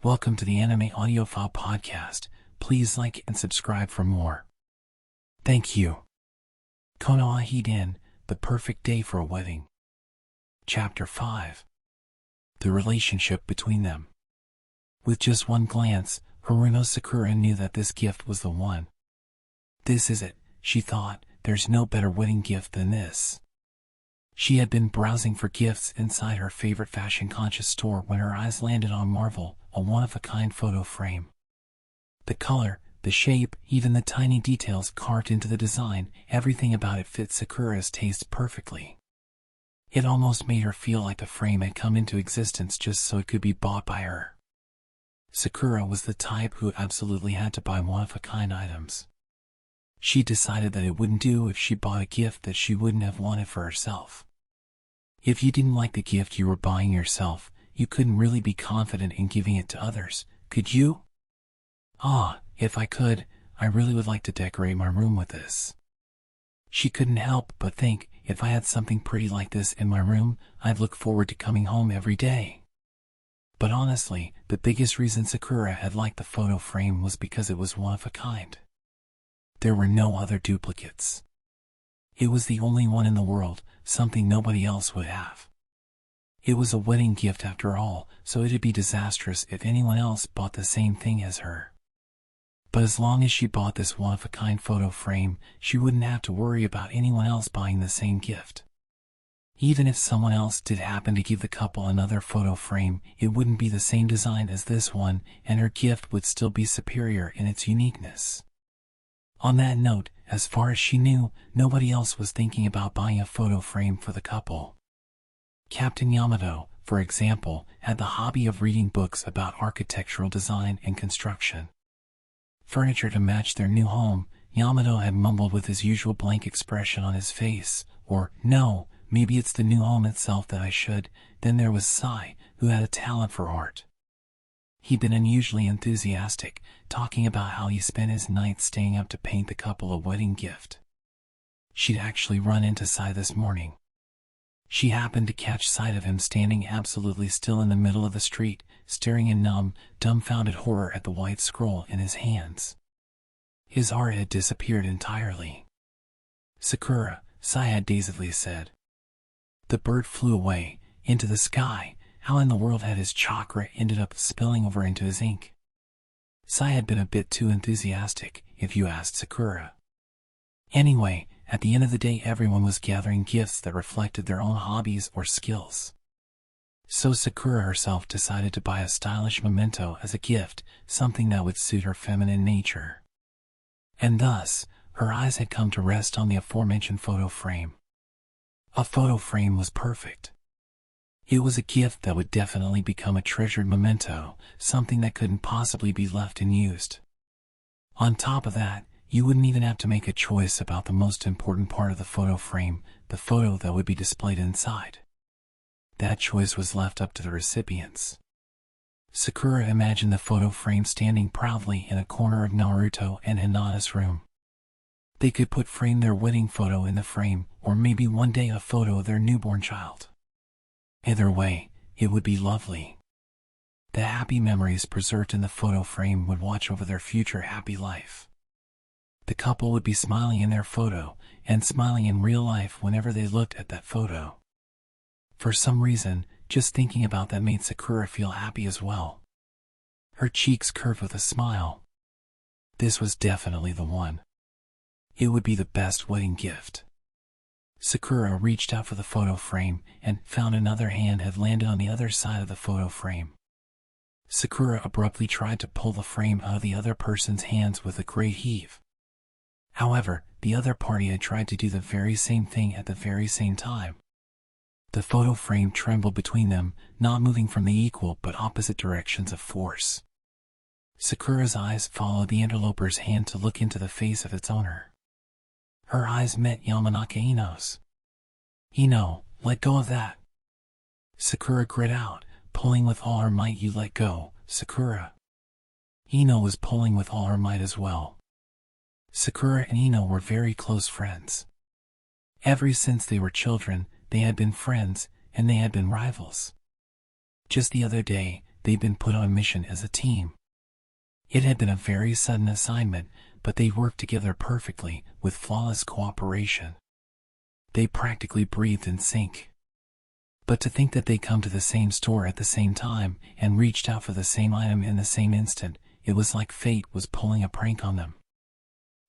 Welcome to the Anime Audiophile Podcast. Please like and subscribe for more. Thank you. Konoha Hiden, the perfect day for a wedding. Chapter 5. The relationship between them. With just one glance, Haruno Sakura knew that this gift was the one. This is it, she thought. There's no better wedding gift than this. She had been browsing for gifts inside her favorite fashion-conscious store when her eyes landed on Marvel, a one-of-a-kind photo frame. The color, the shape, even the tiny details carved into the design, everything about it fit Sakura's taste perfectly. It almost made her feel like the frame had come into existence just so it could be bought by her. Sakura was the type who absolutely had to buy one-of-a-kind items. She decided that it wouldn't do if she bought a gift that she wouldn't have wanted for herself. If you didn't like the gift you were buying yourself, you couldn't really be confident in giving it to others, could you? If I could, I really would like to decorate my room with this. She couldn't help but think, if I had something pretty like this in my room, I'd look forward to coming home every day. But honestly, the biggest reason Sakura had liked the photo frame was because it was one of a kind. There were no other duplicates. It was the only one in the world, something nobody else would have. It was a wedding gift after all, so it'd be disastrous if anyone else bought the same thing as her. But as long as she bought this one-of-a-kind photo frame, she wouldn't have to worry about anyone else buying the same gift. Even if someone else did happen to give the couple another photo frame, it wouldn't be the same design as this one, and her gift would still be superior in its uniqueness. On that note, as far as she knew, nobody else was thinking about buying a photo frame for the couple. Captain Yamato, for example, had the hobby of reading books about architectural design and construction. Furniture to match their new home, Yamato had mumbled with his usual blank expression on his face, or, no, maybe it's the new home itself that I should. Then there was Sai, who had a talent for art. He'd been unusually enthusiastic, talking about how he spent his nights staying up to paint the couple a wedding gift. She'd actually run into Sai this morning. She happened to catch sight of him standing absolutely still in the middle of the street, staring in dumbfounded horror at the white scroll in his hands. His art had disappeared entirely. "Sakura," Sai had dazedly said. The bird flew away, into the sky. How in the world had his chakra ended up spilling over into his ink? Sai had been a bit too enthusiastic, if you asked Sakura. Anyway, at the end of the day everyone was gathering gifts that reflected their own hobbies or skills. So Sakura herself decided to buy a stylish memento as a gift, something that would suit her feminine nature. And thus, her eyes had come to rest on the aforementioned photo frame. A photo frame was perfect. It was a gift that would definitely become a treasured memento, something that couldn't possibly be left unused. On top of that, you wouldn't even have to make a choice about the most important part of the photo frame, the photo that would be displayed inside. That choice was left up to the recipients. Sakura imagined the photo frame standing proudly in a corner of Naruto and Hinata's room. They could frame their wedding photo in the frame, or maybe one day a photo of their newborn child. Either way, it would be lovely. The happy memories preserved in the photo frame would watch over their future happy life. The couple would be smiling in their photo, and smiling in real life whenever they looked at that photo. For some reason, just thinking about that made Sakura feel happy as well. Her cheeks curved with a smile. This was definitely the one. It would be the best wedding gift. Sakura reached out for the photo frame, and found another hand had landed on the other side of the photo frame. Sakura abruptly tried to pull the frame out of the other person's hands with a great heave. However, the other party had tried to do the very same thing at the very same time. The photo frame trembled between them, not moving from the equal but opposite directions of force. Sakura's eyes followed the interloper's hand to look into the face of its owner. Her eyes met Yamanaka Ino's. "Ino, let go of that." Sakura grit out, "Pulling with all her might. You let go, Sakura." Ino was pulling with all her might as well. Sakura and Ino were very close friends. Ever since they were children, they had been friends, and they had been rivals. Just the other day, they'd been put on a mission as a team. It had been a very sudden assignment, but they worked together perfectly, with flawless cooperation. They practically breathed in sync. But to think that they'd come to the same store at the same time, and reached out for the same item in the same instant, it was like fate was pulling a prank on them.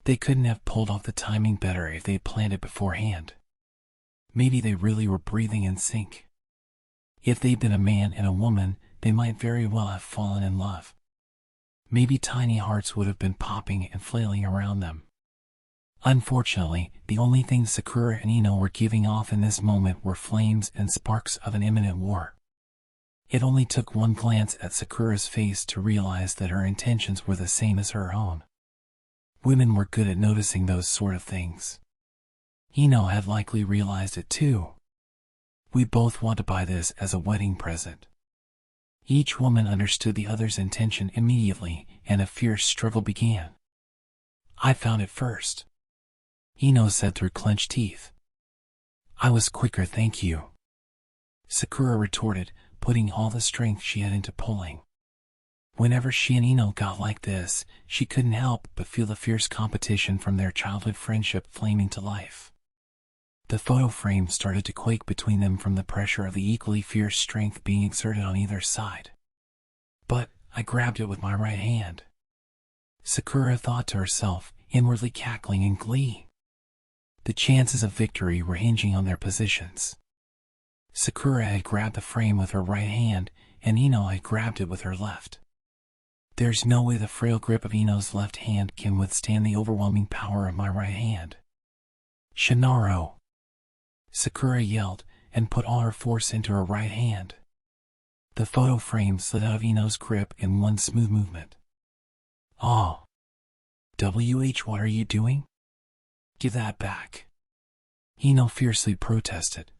They couldn't have pulled off the timing better if they'd planned it beforehand. Maybe they really were breathing in sync. If they'd been a man and a woman, they might very well have fallen in love. Maybe tiny hearts would have been popping and flailing around them. Unfortunately, the only things Sakura and Ino were giving off in this moment were flames and sparks of an imminent war. It only took one glance at Sakura's face to realize that her intentions were the same as her own. Women were good at noticing those sort of things. Ino had likely realized it too. We both want to buy this as a wedding present. Each woman understood the other's intention immediately, and a fierce struggle began. I found it first, Ino said through clenched teeth. I was quicker, thank you, Sakura retorted, putting all the strength she had into pulling. Whenever she and Ino got like this, she couldn't help but feel the fierce competition from their childhood friendship flaming to life. The photo frame started to quake between them from the pressure of the equally fierce strength being exerted on either side. But I grabbed it with my right hand, Sakura thought to herself, inwardly cackling in glee. The chances of victory were hinging on their positions. Sakura had grabbed the frame with her right hand, and Ino had grabbed it with her left. There's no way the frail grip of Ino's left hand can withstand the overwhelming power of my right hand. Shinaro! Sakura yelled, and put all her force into her right hand. The photo frame slid out of Ino's grip in one smooth movement. Oh! What are you doing? Give that back, Ino fiercely protested.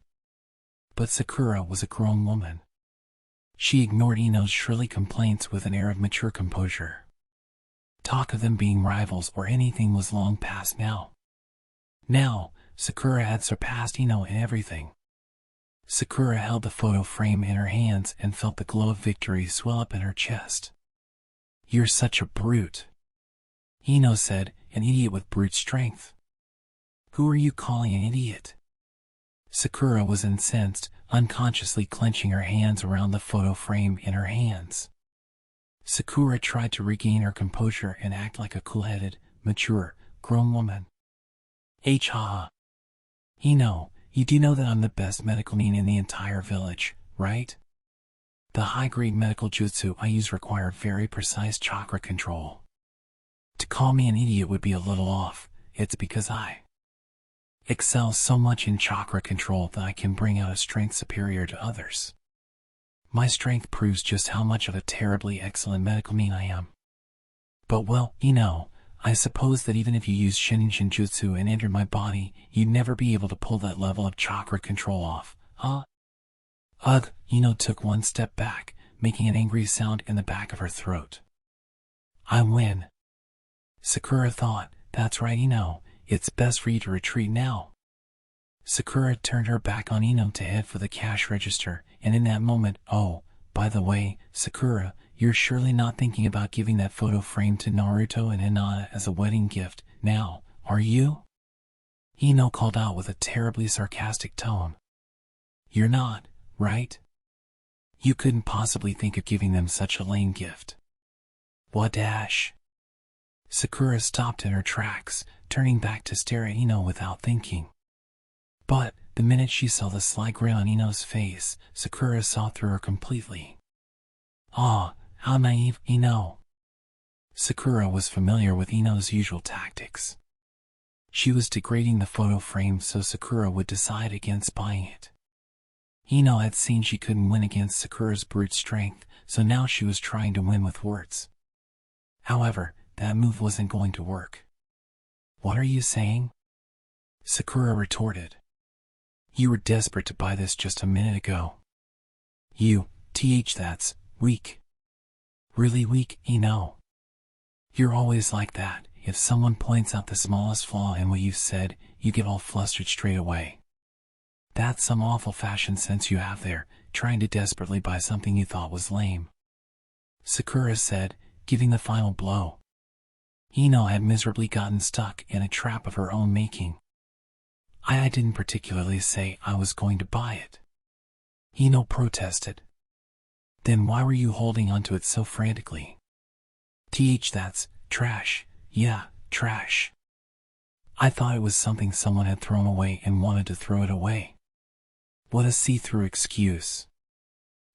But Sakura was a grown woman. She ignored Ino's shrilly complaints with an air of mature composure. Talk of them being rivals or anything was long past now. Now, Sakura had surpassed Ino in everything. Sakura held the photo frame in her hands and felt the glow of victory swell up in her chest. You're such a brute, Ino said, an idiot with brute strength. Who are you calling an idiot? Sakura was incensed, unconsciously clenching her hands around the photo frame in her hands. Sakura tried to regain her composure and act like a cool-headed, mature, grown woman. Ha! Ino, you do know that I'm the best medical nin in the entire village, right? The high-grade medical jutsu I use require very precise chakra control. To call me an idiot would be a little off. It's because I excel so much in chakra control that I can bring out a strength superior to others. My strength proves just how much of a terribly excellent medical nin I am. But well, I suppose that even if you used Shinin Shinjutsu and entered my body, you'd never be able to pull that level of chakra control off, huh? Ugh, Ino took one step back, making an angry sound in the back of her throat. I win. Sakura thought, that's right, Ino, it's best for you to retreat now. Sakura turned her back on Ino to head for the cash register, and in that moment, oh, by the way, Sakura, you're surely not thinking about giving that photo frame to Naruto and Hinata as a wedding gift, now, are you? Ino called out with a terribly sarcastic tone. You're not, right? You couldn't possibly think of giving them such a lame gift. What dash? Sakura stopped in her tracks, turning back to stare at Ino without thinking. But, the minute she saw the sly grin on Ino's face, Sakura saw through her completely. Ah, how naive, Ino. Sakura was familiar with Ino's usual tactics. She was degrading the photo frame so Sakura would decide against buying it. Ino had seen she couldn't win against Sakura's brute strength, so now she was trying to win with words. However, that move wasn't going to work. What are you saying? Sakura retorted. You were desperate to buy this just a minute ago. That's weak. Really weak, Ino. You're always like that. If someone points out the smallest flaw in what you've said, you get all flustered straight away. That's some awful fashion sense you have there, trying to desperately buy something you thought was lame. Sakura said, giving the final blow. Ino had miserably gotten stuck in a trap of her own making. I didn't particularly say I was going to buy it. Ino protested. Then why were you holding onto it so frantically? That's trash. Yeah, trash. I thought it was something someone had thrown away and wanted to throw it away. What a see-through excuse.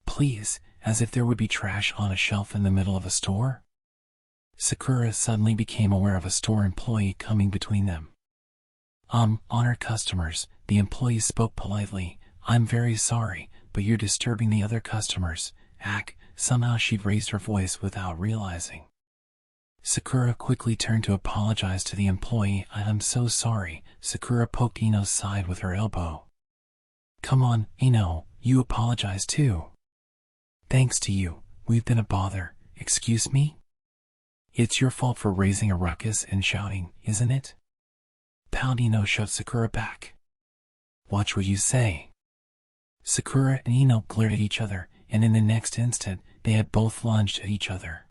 Please, as if there would be trash on a shelf in the middle of a store? Sakura suddenly became aware of a store employee coming between them. Honor customers, the employee spoke politely. I'm very sorry, but you're disturbing the other customers. Somehow she raised her voice without realizing. Sakura quickly turned to apologize to the employee. I'm so sorry. Sakura poked Ino's side with her elbow. Come on, Ino, you apologize too. Thanks to you, we've been a bother. Excuse me? It's your fault for raising a ruckus and shouting, isn't it? Ino shoved Sakura back. Watch what you say. Sakura and Ino glared at each other, and in the next instant, they had both lunged at each other.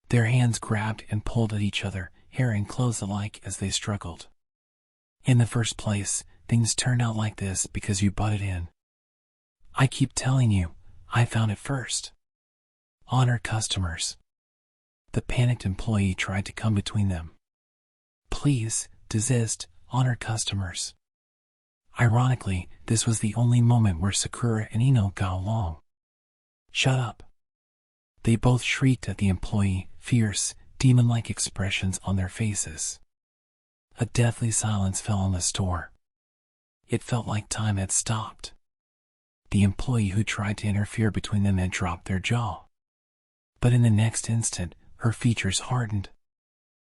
Their hands grabbed and pulled at each other, hair and clothes alike as they struggled. In the first place, things turned out like this because you butted in. I keep telling you, I found it first. Honor customers. The panicked employee tried to come between them. Please, desist, honor customers. Ironically, this was the only moment where Sakura and Ino got along. Shut up. They both shrieked at the employee, fierce, demon-like expressions on their faces. A deathly silence fell on the store. It felt like time had stopped. The employee who tried to interfere between them had dropped their jaw. But in the next instant, her features hardened.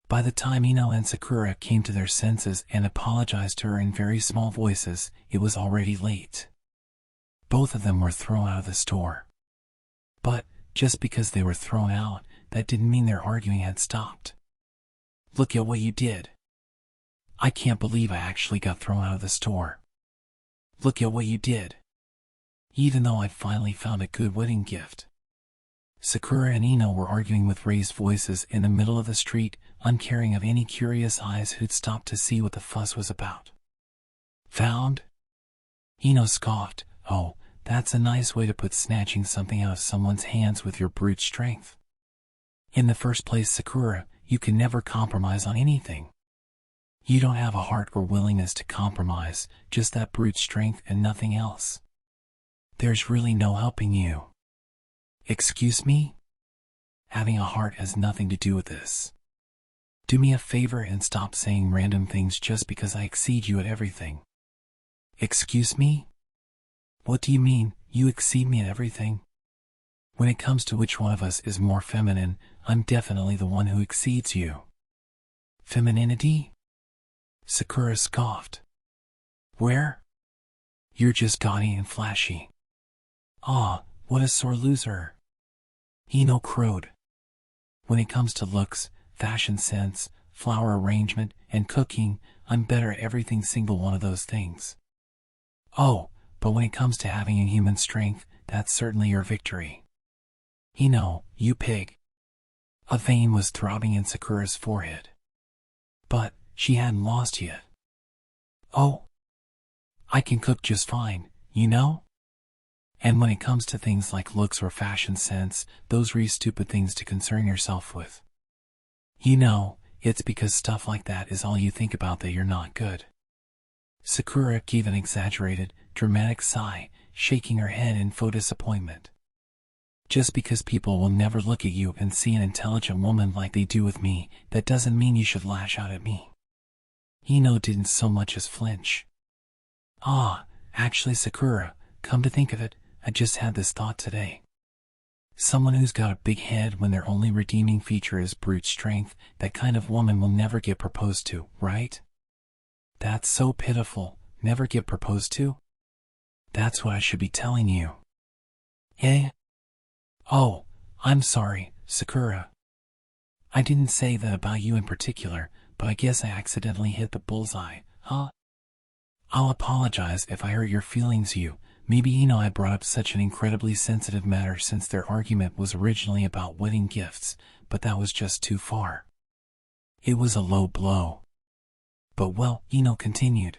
By the time Ino and Sakura came to their senses and apologized to her in very small voices, it was already late. Both of them were thrown out of the store. But, just because they were thrown out, that didn't mean their arguing had stopped. Look at what you did. I can't believe I actually got thrown out of the store. Look at what you did. Even though I'd finally found a good wedding gift. Sakura and Ino were arguing with raised voices in the middle of the street, uncaring of any curious eyes who'd stopped to see what the fuss was about. Found? Ino scoffed. Oh, that's a nice way to put snatching something out of someone's hands with your brute strength. In the first place, Sakura, you can never compromise on anything. You don't have a heart or willingness to compromise, just that brute strength and nothing else. There's really no helping you. Excuse me? Having a heart has nothing to do with this. Do me a favor and stop saying random things just because I exceed you at everything. Excuse me? What do you mean, you exceed me at everything? When it comes to which one of us is more feminine, I'm definitely the one who exceeds you. Femininity? Sakura scoffed. Where? You're just gaudy and flashy. Ah, what a sore loser. Ino crowed. When it comes to looks, fashion sense, flower arrangement, and cooking, I'm better at every single one of those things. Oh, but when it comes to having a human strength, that's certainly your victory. Ino, you pig. A vein was throbbing in Sakura's forehead. But, she hadn't lost yet. Oh, I can cook just fine, you know? And when it comes to things like looks or fashion sense, those are stupid things to concern yourself with. You know, it's because stuff like that is all you think about that you're not good. Sakura gave an exaggerated, dramatic sigh, shaking her head in faux disappointment. Just because people will never look at you and see an intelligent woman like they do with me, that doesn't mean you should lash out at me. Ino didn't so much as flinch. Ah, actually Sakura, come to think of it, I just had this thought today. Someone who's got a big head when their only redeeming feature is brute strength, that kind of woman will never get proposed to, right? That's so pitiful, never get proposed to? That's what I should be telling you. Eh? Oh, I'm sorry, Sakura. I didn't say that about you in particular, but I guess I accidentally hit the bullseye, huh? I'll apologize if I hurt your feelings. You Maybe Ino had brought up such an incredibly sensitive matter since their argument was originally about wedding gifts, but that was just too far. It was a low blow. But well, Ino continued.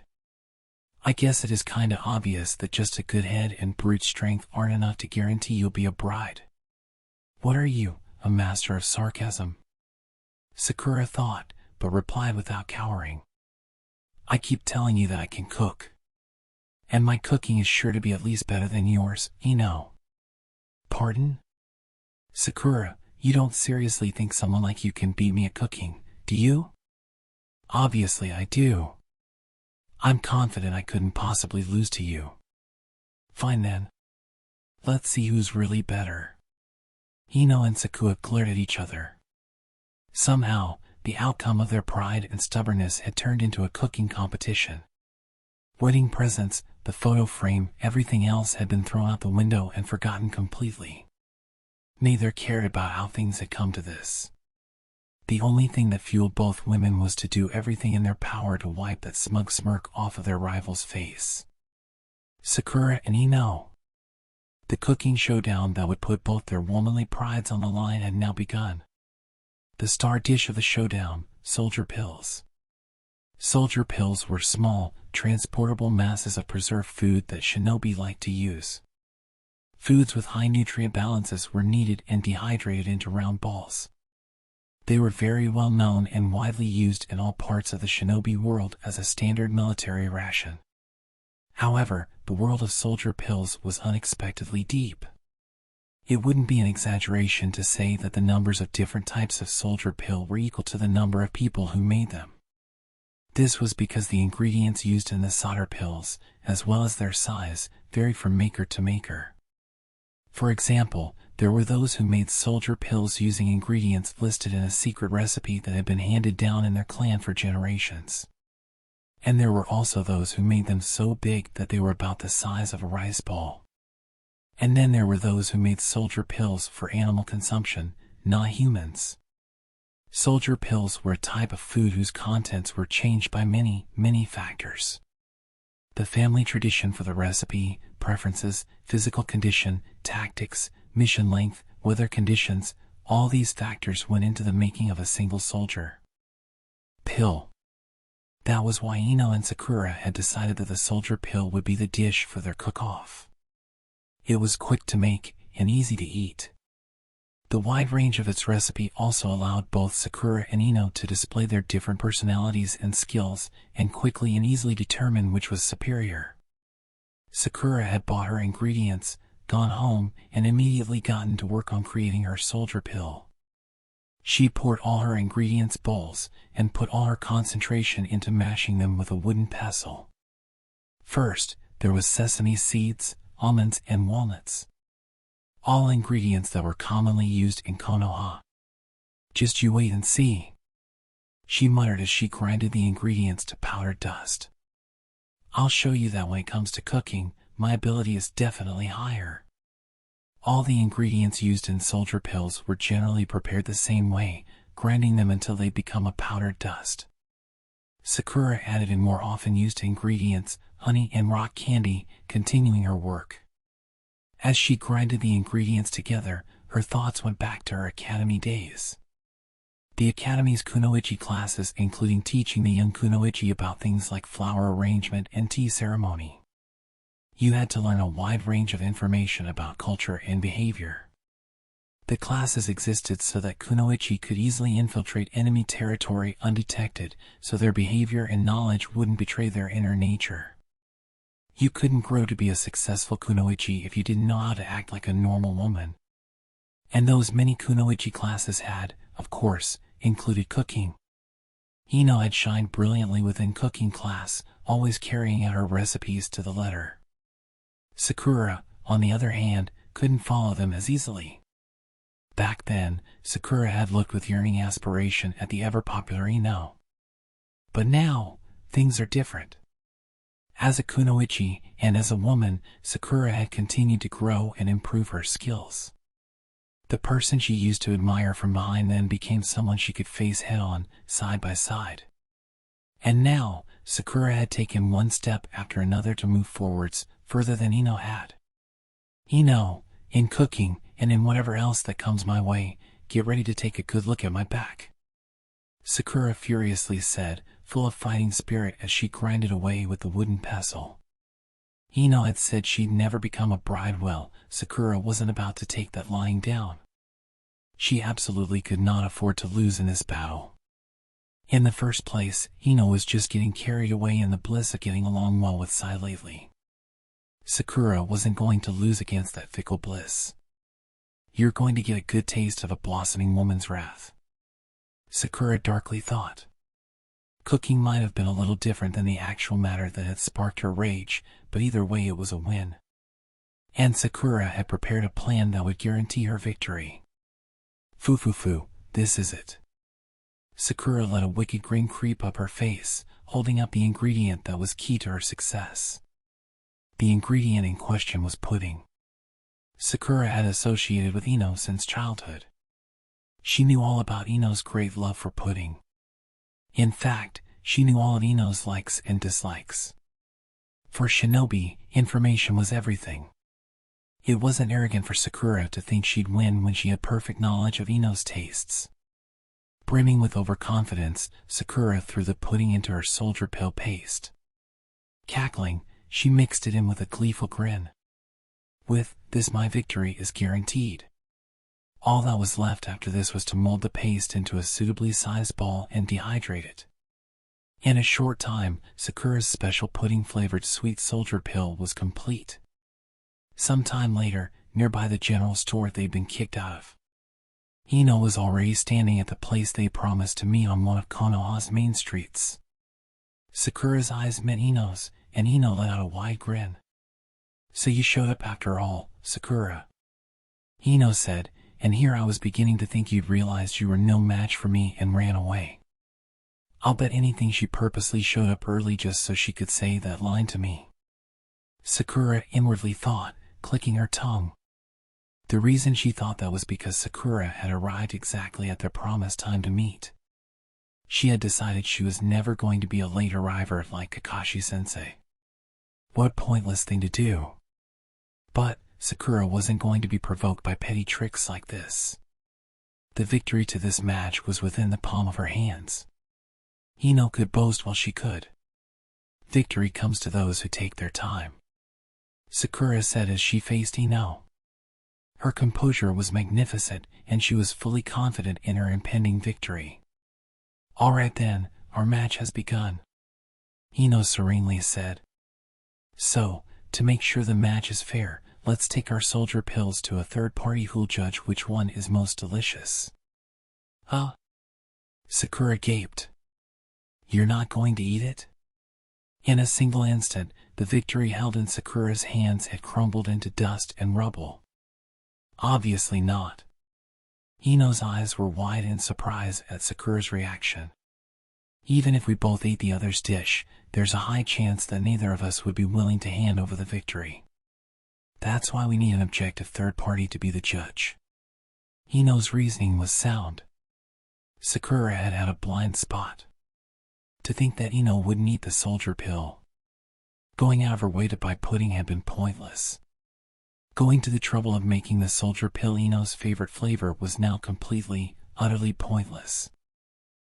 I guess it is kinda obvious that just a good head and brute strength aren't enough to guarantee you'll be a bride. What are you, a master of sarcasm? Sakura thought, but replied without cowering. I keep telling you that I can cook. And my cooking is sure to be at least better than yours, Ino. Pardon? Sakura, you don't seriously think someone like you can beat me at cooking, do you? Obviously I do. I'm confident I couldn't possibly lose to you. Fine then. Let's see who's really better. Ino and Sakura glared at each other. Somehow, the outcome of their pride and stubbornness had turned into a cooking competition. Wedding presents, the photo frame, everything else had been thrown out the window and forgotten completely. Neither cared about how things had come to this. The only thing that fueled both women was to do everything in their power to wipe that smug smirk off of their rival's face. Sakura and Ino. The cooking showdown that would put both their womanly prides on the line had now begun. The star dish of the showdown, soldier pills. Soldier pills were small, transportable masses of preserved food that shinobi liked to use. Foods with high nutrient balances were kneaded and dehydrated into round balls. They were very well known and widely used in all parts of the shinobi world as a standard military ration. However, the world of soldier pills was unexpectedly deep. It wouldn't be an exaggeration to say that the numbers of different types of soldier pill were equal to the number of people who made them. This was because the ingredients used in the soldier pills, as well as their size, varied from maker to maker. For example, there were those who made soldier pills using ingredients listed in a secret recipe that had been handed down in their clan for generations. And there were also those who made them so big that they were about the size of a rice ball. And then there were those who made soldier pills for animal consumption, not humans. Soldier pills were a type of food whose contents were changed by many, many factors. The family tradition for the recipe, preferences, physical condition, tactics, mission length, weather conditions, all these factors went into the making of a single soldier pill. That was why Ino and Sakura had decided that the soldier pill would be the dish for their cook-off. It was quick to make and easy to eat. The wide range of its recipe also allowed both Sakura and Ino to display their different personalities and skills and quickly and easily determine which was superior. Sakura had bought her ingredients, gone home, and immediately gotten to work on creating her soldier pill. She poured all her ingredients bowls and put all her concentration into mashing them with a wooden pestle. First, there was sesame seeds, almonds, and walnuts. All ingredients that were commonly used in Konoha. Just you wait and see, she muttered as she grinded the ingredients to powdered dust. I'll show you that when it comes to cooking, my ability is definitely higher. All the ingredients used in soldier pills were generally prepared the same way, grinding them until they become a powdered dust. Sakura added in more often used ingredients, honey and rock candy, continuing her work. As she grinded the ingredients together, her thoughts went back to her academy days. The academy's kunoichi classes, including teaching the young kunoichi about things like flower arrangement and tea ceremony. You had to learn a wide range of information about culture and behavior. The classes existed so that kunoichi could easily infiltrate enemy territory undetected, so their behavior and knowledge wouldn't betray their inner nature. You couldn't grow to be a successful kunoichi if you didn't know how to act like a normal woman. And those many kunoichi classes had, of course, included cooking. Ino had shined brilliantly within cooking class, always carrying out her recipes to the letter. Sakura, on the other hand, couldn't follow them as easily. Back then, Sakura had looked with yearning aspiration at the ever-popular Ino. But now, things are different. As a kunoichi and as a woman, Sakura had continued to grow and improve her skills. The person she used to admire from behind then became someone she could face head-on, side by side. And now, Sakura had taken one step after another to move forwards, further than Ino had. Ino, in cooking, and in whatever else that comes my way, get ready to take a good look at my back," Sakura furiously said, full of fighting spirit as she grinded away with the wooden pestle. Ino had said she'd never become a bride. Well, Sakura wasn't about to take that lying down. She absolutely could not afford to lose in this battle. In the first place, Ino was just getting carried away in the bliss of getting along well with Sai lately. Sakura wasn't going to lose against that fickle bliss. "You're going to get a good taste of a blossoming woman's wrath," Sakura darkly thought. Cooking might have been a little different than the actual matter that had sparked her rage, but either way it was a win. And Sakura had prepared a plan that would guarantee her victory. Foo, this is it. Sakura let a wicked grin creep up her face, holding up the ingredient that was key to her success. The ingredient in question was pudding. Sakura had associated with Ino since childhood. She knew all about Ino's great love for pudding. In fact, she knew all of Ino's likes and dislikes. For Shinobi, information was everything. It wasn't arrogant for Sakura to think she'd win when she had perfect knowledge of Ino's tastes. Brimming with overconfidence, Sakura threw the pudding into her soldier pill paste. Cackling, she mixed it in with a gleeful grin. "With this, my victory is guaranteed." All that was left after this was to mold the paste into a suitably sized ball and dehydrate it. In a short time, Sakura's special pudding-flavored sweet soldier pill was complete. Some time later, nearby the general store they'd been kicked out of, Ino was already standing at the place they promised to meet on one of Konoha's main streets. Sakura's eyes met Ino's, and Ino let out a wide grin. "So you showed up after all, Sakura," Ino said, "and here I was beginning to think you'd realized you were no match for me and ran away." I'll bet anything she purposely showed up early just so she could say that line to me, Sakura inwardly thought, clicking her tongue. The reason she thought that was because Sakura had arrived exactly at their promised time to meet. She had decided she was never going to be a late arriver like Kakashi-sensei. What a pointless thing to do. But Sakura wasn't going to be provoked by petty tricks like this. The victory to this match was within the palm of her hands. Ino could boast while she could. Victory comes to those who take their time, Sakura said as she faced Ino. Her composure was magnificent, and she was fully confident in her impending victory. "All right then, our match has begun," Ino serenely said. "So, to make sure the match is fair, let's take our soldier pills to a third party who'll judge which one is most delicious." "Huh?" Sakura gaped. "You're not going to eat it?" In a single instant, the victory held in Sakura's hands had crumbled into dust and rubble. Obviously not. Ino's eyes were wide in surprise at Sakura's reaction. "Even if we both ate the other's dish, there's a high chance that neither of us would be willing to hand over the victory. That's why we need an objective third party to be the judge." Ino's reasoning was sound. Sakura had had a blind spot. To think that Ino wouldn't eat the soldier pill. Going out of her way to buy pudding had been pointless. Going to the trouble of making the soldier pill Ino's favorite flavor was now completely, utterly pointless.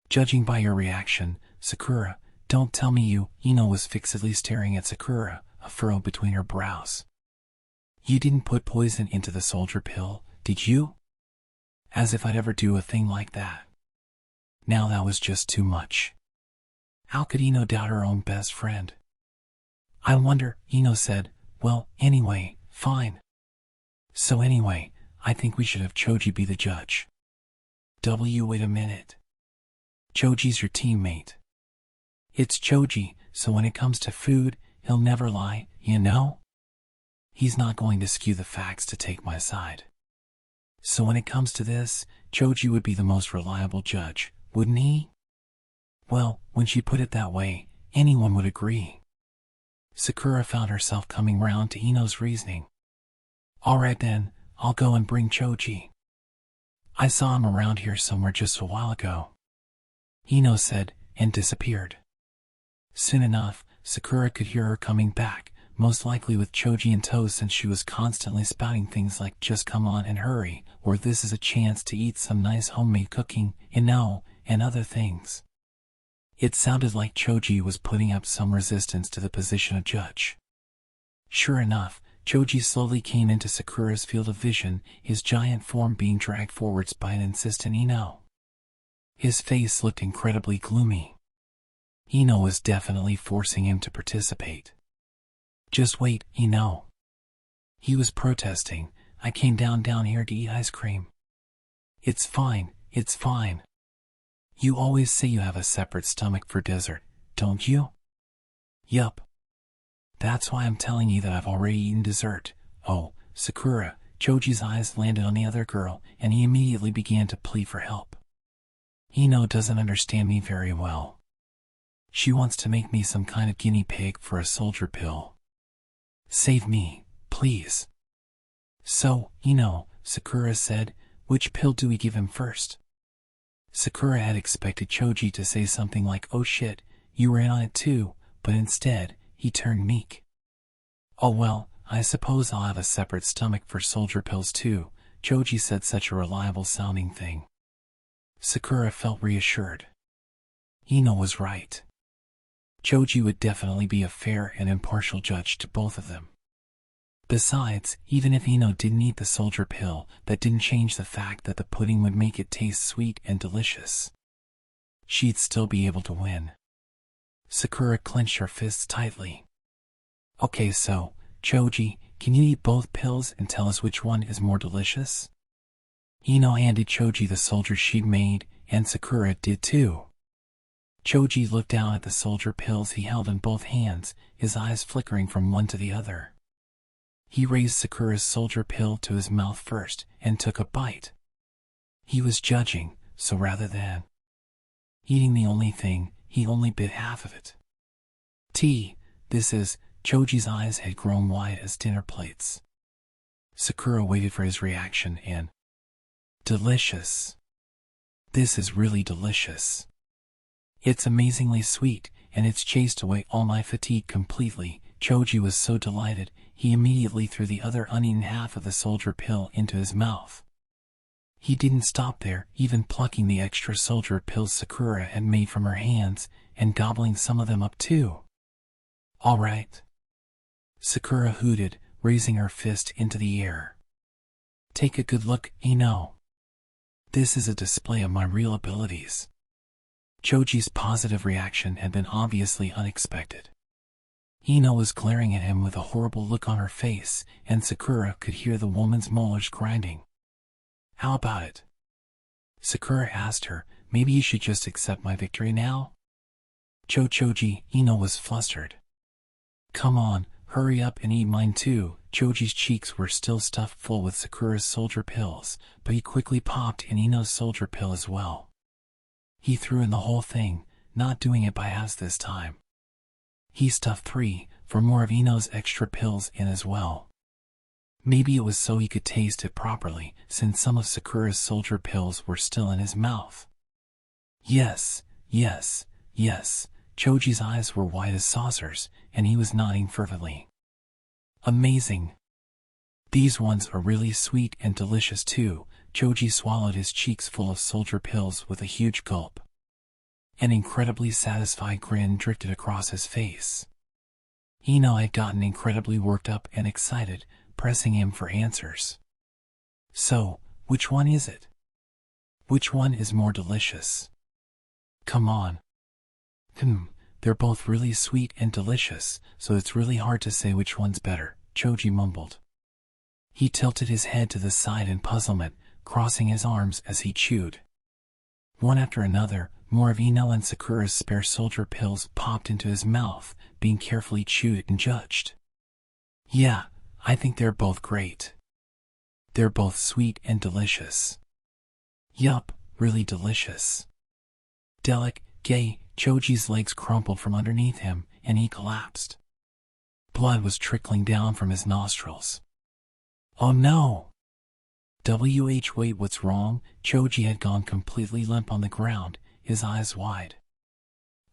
"Judging by your reaction, Sakura, don't tell me you..." Ino was fixedly staring at Sakura, a furrow between her brows. "You didn't put poison into the soldier pill, did you?" As if I'd ever do a thing like that. Now that was just too much. How could Ino doubt her own best friend? "I wonder," Ino said. "Well, anyway, fine. So anyway, I think we should have Choji be the judge." Wait a minute. Choji's your teammate. It's Choji, so when it comes to food, he'll never lie, you know? He's not going to skew the facts to take my side. So when it comes to this, Choji would be the most reliable judge, wouldn't he? Well, when she put it that way, anyone would agree. Sakura found herself coming round to Ino's reasoning. "All right then, I'll go and bring Choji. I saw him around here somewhere just a while ago," Ino said, and disappeared. Soon enough, Sakura could hear her coming back, most likely with Choji in tow since she was constantly spouting things like "just come on and hurry," or "this is a chance to eat some nice homemade cooking, and other things. It sounded like Choji was putting up some resistance to the position of judge. Sure enough, Choji slowly came into Sakura's field of vision, his giant form being dragged forwards by an insistent Ino. His face looked incredibly gloomy. Ino was definitely forcing him to participate. "Just wait, Ino." He was protesting. "I came down here to eat ice cream." It's fine. You always say you have a separate stomach for dessert, don't you?" "Yup. That's why I'm telling you that I've already eaten dessert." "Oh, Sakura." Choji's eyes landed on the other girl, and he immediately began to plead for help. "Ino doesn't understand me very well. She wants to make me some kind of guinea pig for a soldier pill. Save me, please." "So, Ino," Sakura said, "which pill do we give him first?" Sakura had expected Choji to say something like, "Oh shit, you were in on it too," but instead, he turned meek. "Oh well, I suppose I'll have a separate stomach for soldier pills too." Choji said such a reliable sounding thing. Sakura felt reassured. Ino was right. Choji would definitely be a fair and impartial judge to both of them. Besides, even if Ino didn't eat the soldier pill, that didn't change the fact that the pudding would make it taste sweet and delicious. She'd still be able to win. Sakura clenched her fists tightly. "Okay, so, Choji, can you eat both pills and tell us which one is more delicious?" Ino handed Choji the soldier she'd made, and Sakura did too. Choji looked down at the soldier pills he held in both hands, his eyes flickering from one to the other. He raised Sakura's soldier pill to his mouth first, and took a bite. He was judging, so rather than eating the only thing, he only bit half of it. This is, Choji's eyes had grown wide as dinner plates. Sakura waited for his reaction and, "Delicious. This is really delicious. It's amazingly sweet, and it's chased away all my fatigue completely." Choji was so delighted, he immediately threw the other uneaten half of the soldier pill into his mouth. He didn't stop there, even plucking the extra soldier pills Sakura had made from her hands, and gobbling some of them up too. "All right," Sakura hooted, raising her fist into the air. "Take a good look, Ino. This is a display of my real abilities." Choji's positive reaction had been obviously unexpected. Ino was glaring at him with a horrible look on her face, and Sakura could hear the woman's molars grinding. "How about it?" Sakura asked her. "Maybe you should just accept my victory now?" Choji, Ino was flustered. "Come on, hurry up and eat mine too." Choji's cheeks were still stuffed full with Sakura's soldier pills, but he quickly popped in Ino's soldier pill as well. He threw in the whole thing, not doing it by halves this time. He stuffed 3, 4 more of Ino's extra pills in as well. Maybe it was so he could taste it properly, since some of Sakura's soldier pills were still in his mouth. Yes. Choji's eyes were wide as saucers, and he was nodding fervently. "Amazing. These ones are really sweet and delicious too." Choji swallowed his cheeks full of soldier pills with a huge gulp. An incredibly satisfied grin drifted across his face. Ino had gotten incredibly worked up and excited, pressing him for answers. "So, which one is it? Which one is more delicious? Come on." They're both really sweet and delicious, so it's really hard to say which one's better," Choji mumbled. He tilted his head to the side in puzzlement, crossing his arms as he chewed. One after another, more of Ino and Sakura's spare soldier pills popped into his mouth, being carefully chewed and judged. "Yeah, I think they're both great. They're both sweet and delicious. Yup, really delicious. Gay." Choji's legs crumpled from underneath him, and he collapsed. Blood was trickling down from his nostrils. "Oh no! Wait, what's wrong?" Choji had gone completely limp on the ground, his eyes wide.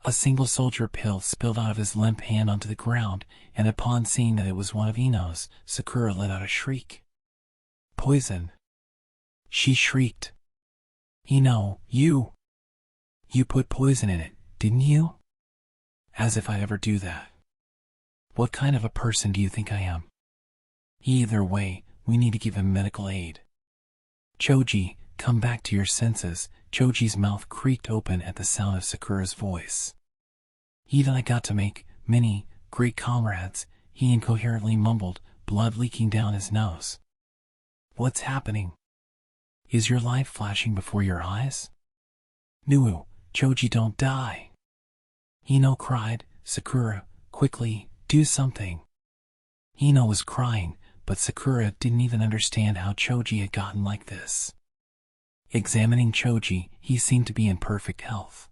A single soldier pill spilled out of his limp hand onto the ground, and upon seeing that it was one of Ino's, Sakura let out a shriek. Poison! She shrieked. Ino, you put poison in it, didn't you? As if I'd ever do that. What kind of a person do you think I am? Either way, we need to give him medical aid. Choji, come back to your senses. Choji's mouth creaked open at the sound of Sakura's voice. Even I got to make many great comrades, he incoherently mumbled, blood leaking down his nose. What's happening? Is your life flashing before your eyes? Nuu, Choji, don't die. Ino cried. Sakura, quickly, do something. Ino was crying, but Sakura didn't even understand how Choji had gotten like this. Examining Choji, he seemed to be in perfect health.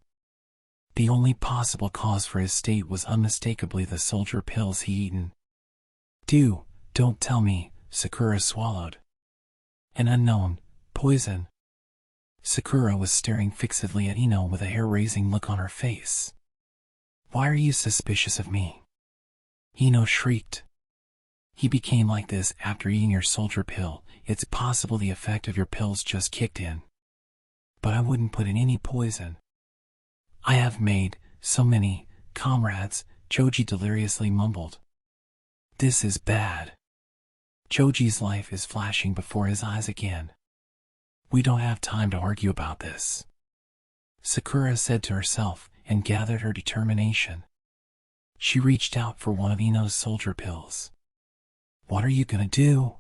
The only possible cause for his state was unmistakably the soldier pills he'd eaten. Don't tell me, Sakura swallowed. An unknown poison. Sakura was staring fixedly at Ino with a hair-raising look on her face. Why are you suspicious of me? Ino shrieked. He became like this after eating your soldier pill. It's possible the effect of your pills just kicked in. But I wouldn't put in any poison. I have made so many comrades, Choji deliriously mumbled. This is bad. Choji's life is flashing before his eyes again. We don't have time to argue about this, Sakura said to herself, and gathered her determination. She reached out for one of Ino's soldier pills. What are you gonna do?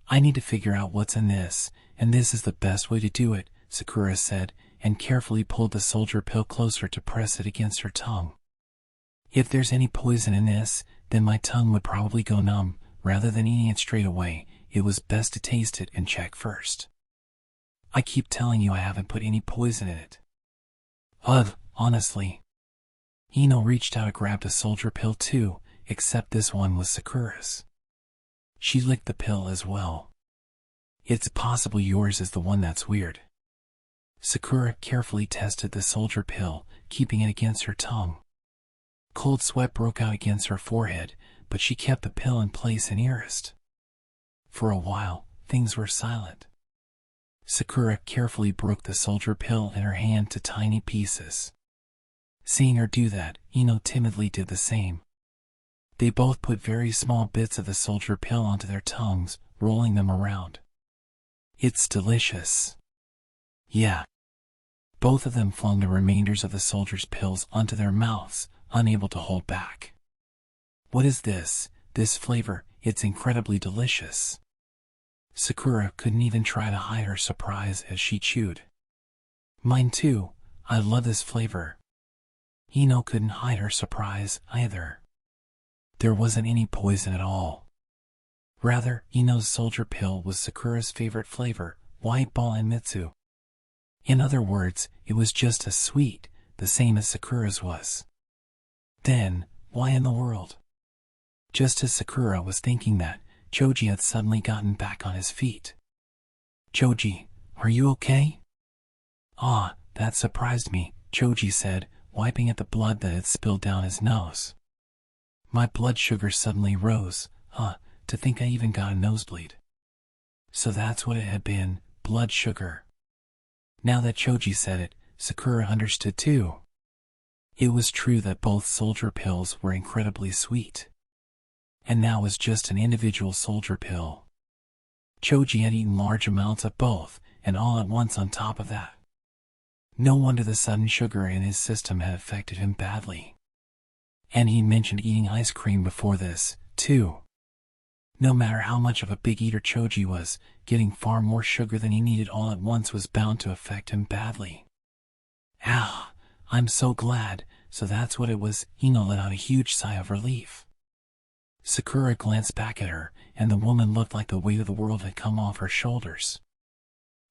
I need to figure out what's in this, and this is the best way to do it, Sakura said, and carefully pulled the soldier pill closer to press it against her tongue. If there's any poison in this, then my tongue would probably go numb. Rather than eating it straight away, it was best to taste it and check first. I keep telling you I haven't put any poison in it. Honestly. Ino reached out and grabbed a soldier pill too, except this one was Sakura's. She licked the pill as well. It's possible yours is the one that's weird. Sakura carefully tested the soldier pill, keeping it against her tongue. Cold sweat broke out against her forehead, but she kept the pill in place and nearest. For a while, things were silent. Sakura carefully broke the soldier pill in her hand to tiny pieces. Seeing her do that, Ino timidly did the same. They both put very small bits of the soldier pill onto their tongues, rolling them around. It's delicious. Yeah. Both of them flung the remainders of the soldier's pills onto their mouths, unable to hold back. What is this flavor? It's incredibly delicious. Sakura couldn't even try to hide her surprise as she chewed. Mine too, I love this flavor. Ino couldn't hide her surprise either. There wasn't any poison at all. Rather, Ino's soldier pill was Sakura's favorite flavor, white ball and mitsu. In other words, it was just as sweet, the same as Sakura's was. Then, why in the world? Just as Sakura was thinking that, Choji had suddenly gotten back on his feet. Choji, are you okay? That surprised me, Choji said, wiping at the blood that had spilled down his nose. My blood sugar suddenly rose, to think I even got a nosebleed. So that's what it had been, blood sugar. Now that Choji said it, Sakura understood too. It was true that both soldier pills were incredibly sweet. And now was just an individual soldier pill. Choji had eaten large amounts of both, and all at once on top of that. No wonder the sudden sugar in his system had affected him badly. And he mentioned eating ice cream before this, too. No matter how much of a big eater Choji was, getting far more sugar than he needed all at once was bound to affect him badly. I'm so glad, so that's what it was. Ino let out a huge sigh of relief. Sakura glanced back at her, and the woman looked like the weight of the world had come off her shoulders.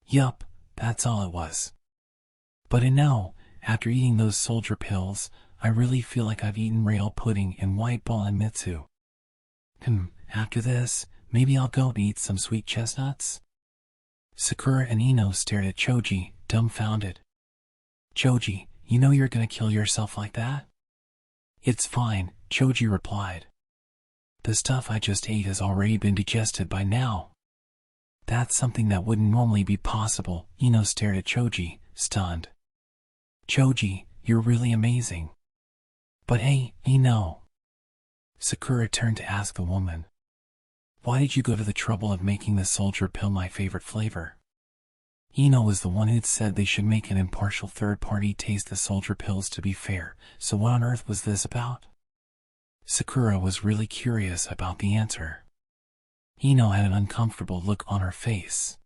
Yup, that's all it was. But no, after eating those soldier pills, I really feel like I've eaten real pudding and white ball and mitsu. After this, maybe I'll go and eat some sweet chestnuts? Sakura and Ino stared at Choji, dumbfounded. Choji, you know you're gonna kill yourself like that? It's fine, Choji replied. The stuff I just ate has already been digested by now. That's something that wouldn't normally be possible. Ino stared at Choji, stunned. Choji, you're really amazing. But hey, Ino. Sakura turned to ask the woman. Why did you go to the trouble of making the soldier pill my favorite flavor? Ino was the one who'd said they should make an impartial third party taste the soldier pills to be fair, so what on earth was this about? Sakura was really curious about the answer. Ino had an uncomfortable look on her face.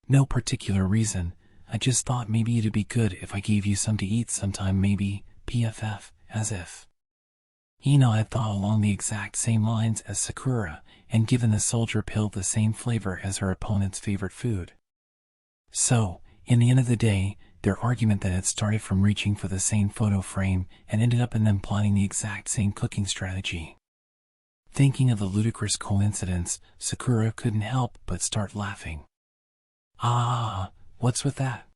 No particular reason, I just thought maybe it'd be good if I gave you some to eat sometime, maybe, PFF, as if. Ino had thought along the exact same lines as Sakura, and given the soldier pill the same flavor as her opponent's favorite food. So, in the end of the day, their argument that had started from reaching for the same photo frame and ended up in them plotting the exact same cooking strategy. Thinking of the ludicrous coincidence, Sakura couldn't help but start laughing. Ah, what's with that?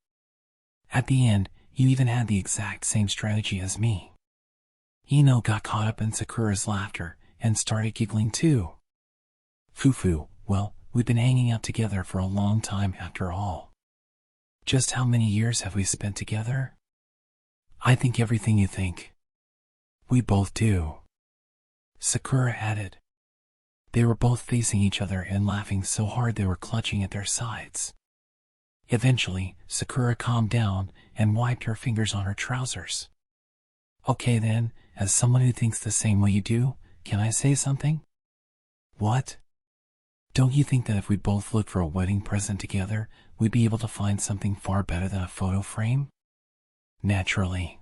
At the end, you even had the exact same strategy as me. Ino got caught up in Sakura's laughter and started giggling too. Fufu, well, we've been hanging out together for a long time after all. Just how many years have we spent together? I think everything you think. We both do. Sakura added. They were both facing each other and laughing so hard they were clutching at their sides. Eventually, Sakura calmed down and wiped her fingers on her trousers. Okay then, as someone who thinks the same way you do, can I say something? What? Don't you think that if we both looked for a wedding present together, we'd be able to find something far better than a photo frame? Naturally.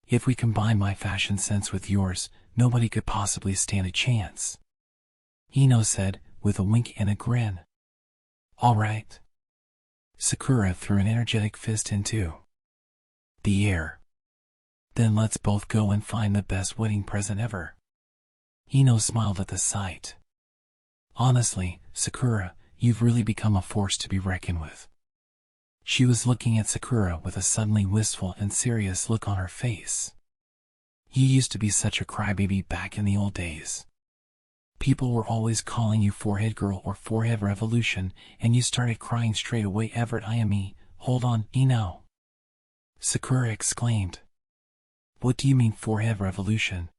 If we combine my fashion sense with yours, nobody could possibly stand a chance. Ino said, with a wink and a grin. All right. Sakura threw an energetic fist into the air. Then let's both go and find the best wedding present ever. Ino smiled at the sight. Honestly, Sakura, you've really become a force to be reckoned with. She was looking at Sakura with a suddenly wistful and serious look on her face. You used to be such a crybaby back in the old days. People were always calling you Forehead Girl or Forehead Revolution, and you started crying straight away. Everett IME, hold on, Ino. Sakura exclaimed. What do you mean Forehead Revolution?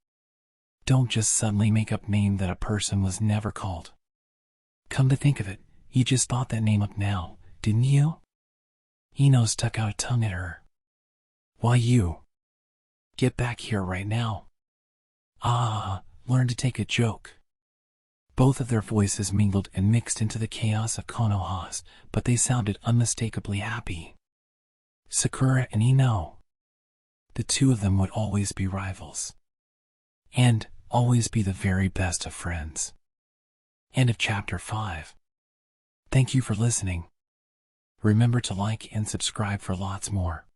Don't just suddenly make up name that a person was never called. Come to think of it, you just thought that name up now, didn't you? Ino stuck out a tongue at her. Why you? Get back here right now. Ah, learn to take a joke. Both of their voices mingled and mixed into the chaos of Konoha's, but they sounded unmistakably happy. Sakura and Ino. The two of them would always be rivals. And always be the very best of friends. End of chapter 5. Thank you for listening. Remember to like and subscribe for lots more.